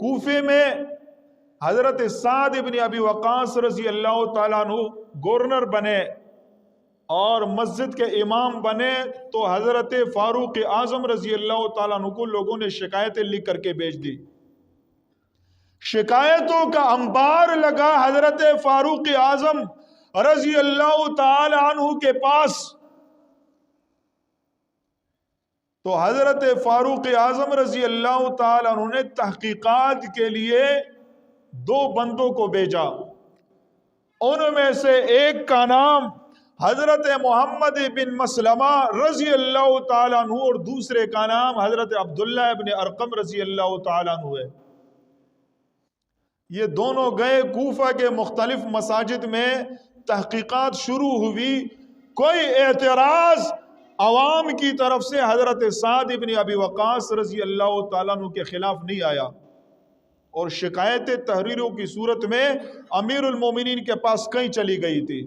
کوفے میں حضرت سعد ابن ابی وقاص رضی اللہ تعالیٰ عنہ گورنر بنے اور مسجد کے امام بنے تو حضرت فاروق اعظم رضی اللہ تعالیٰ عنہ کو لوگوں نے شکایتیں لکھ کر کے بھیج دی. شکایتوں کا انبار لگا حضرت فاروق اعظم رضی اللہ تعالی عنہ کے پاس. تو حضرت فاروق اعظم رضی اللہ تعالی عنہ نے تحقیقات کے لیے 2 بندوں کو بھیجا. ان میں سے ایک کا نام حضرت محمد بن مسلمہ رضی اللہ تعالی عنہ اور دوسرے کا نام حضرت عبداللہ ابن ارقم رضی اللہ تعالی عنہ ہے. یہ دونوں گئے کوفہ کے مختلف مساجد میں، تحقیقات شروع ہوئی. کوئی اعتراض عوام کی طرف سے حضرت سعد ابن ابی وقاص رضی اللہ تعالیٰ عنہ کے خلاف نہیں آیا، اور شکایتیں تحریروں کی صورت میں امیر المومنین کے پاس کہیں چلی گئی تھی.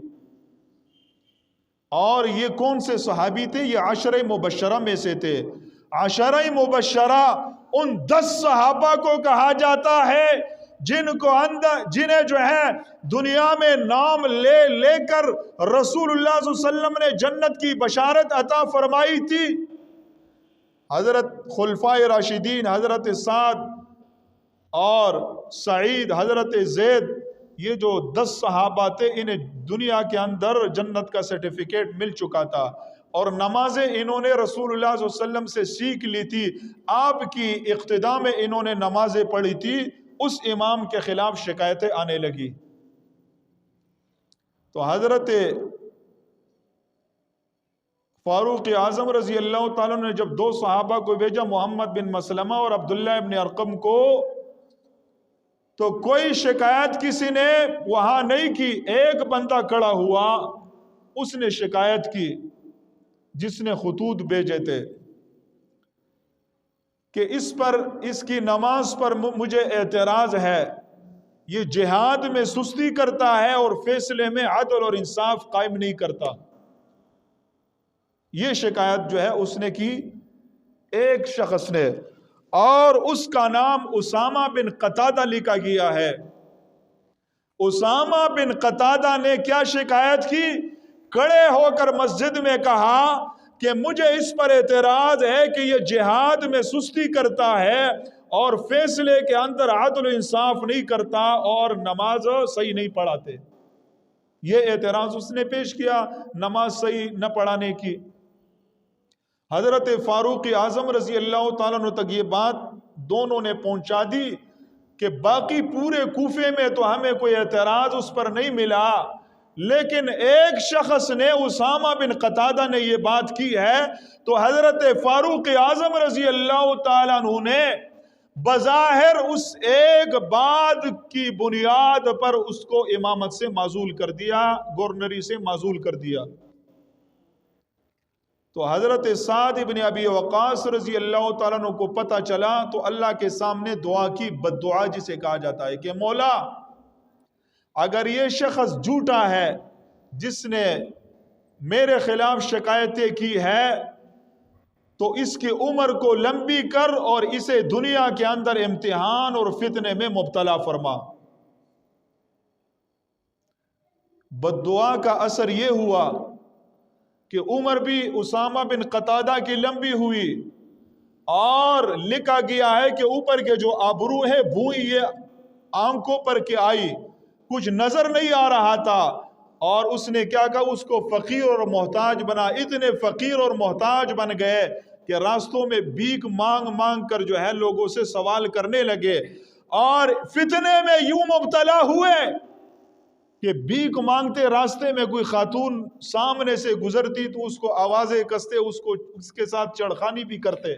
اور یہ کون سے صحابی تھے؟ یہ 10 مبشرہ میں سے تھے. 10 مبشرہ ان 10 صحابہ کو کہا جاتا ہے جنہیں جو ہے دنیا میں نام لے لے کر رسول اللہ صلی اللہ علیہ وسلم نے جنت کی بشارت عطا فرمائی تھی. حضرت خلفائے راشدین حضرت سعد اور سعید، حضرت زید، یہ جو 10 صحابہ تھے، انہیں دنیا کے اندر جنت کا سرٹیفکیٹ مل چکا تھا، اور نمازیں انہوں نے رسول اللہ صلی اللہ علیہ وسلم سے سیکھ لی تھی. آپ کی اقتداء میں انہوں نے نمازیں پڑھی تھی. اس امام کے خلاف شکایتیں آنے لگی. تو حضرت فاروق اعظم رضی اللہ تعالیٰ نے جب 2 صحابہ کو بھیجا، محمد بن مسلمہ اور عبداللہ ابن ارقم کو، تو کوئی شکایت کسی نے وہاں نہیں کی. ایک بندہ کھڑا ہوا، اس نے شکایت کی، جس نے خطوط بھیجے تھے کہ اس کی نماز پر مجھے اعتراض ہے. یہ جہاد میں سستی کرتا ہے اور فیصلے میں عدل اور انصاف قائم نہیں کرتا. یہ شکایت جو ہے اس نے کی ایک شخص نے، اور اس کا نام اسامہ بن قتادہ لکھا گیا ہے. اسامہ بن قتادہ نے کیا شکایت کی؟ کھڑے ہو کر مسجد میں کہا کہ مجھے اس پر اعتراض ہے کہ یہ جہاد میں سستی کرتا ہے اور فیصلے کے اندر عدل و انصاف نہیں کرتا اور نماز صحیح نہیں پڑھاتے. یہ اعتراض اس نے پیش کیا نماز صحیح نہ پڑھانے کی. حضرت فاروق اعظم رضی اللہ تعالیٰ عنہ تک یہ بات دونوں نے پہنچا دی کہ باقی پورے کوفے میں تو ہمیں کوئی اعتراض اس پر نہیں ملا، لیکن ایک شخص نے، اسامہ بن قتادہ نے یہ بات کی ہے. تو حضرت فاروق اعظم رضی اللہ تعالیٰ عنہ نے بظاہر اس ایک بات کی بنیاد پر اس کو امامت سے معزول کر دیا، گورنری سے معزول کر دیا. تو حضرت سعد ابن ابی وقاص رضی اللہ تعالیٰ عنہ کو پتہ چلا تو اللہ کے سامنے دعا کی، بد دعا جسے کہا جاتا ہے، کہ مولا اگر یہ شخص جھوٹا ہے جس نے میرے خلاف شکایتیں کی ہے تو اس کی عمر کو لمبی کر اور اسے دنیا کے اندر امتحان اور فتنے میں مبتلا فرما. بد دعا کا اثر یہ ہوا کہ عمر بھی اسامہ بن قتادہ کی لمبی ہوئی، اور لکھا گیا ہے کہ اوپر کے جو ابرو ہے بھوئی یہ آنکھوں پر کے آئی، کچھ نظر نہیں آ رہا تھا، اور اس نے کیا کہا، اس کو فقیر اور محتاج بنا. اتنے فقیر اور محتاج بن گئے کہ راستوں میں بھیک مانگ مانگ کر جو ہے لوگوں سے سوال کرنے لگے، اور فتنے میں یوں مبتلا ہوئے کہ بھیک مانگتے راستے میں کوئی خاتون سامنے سے گزرتی تو اس کو آوازیں کستے، اس کے ساتھ چھڑخانی بھی کرتے.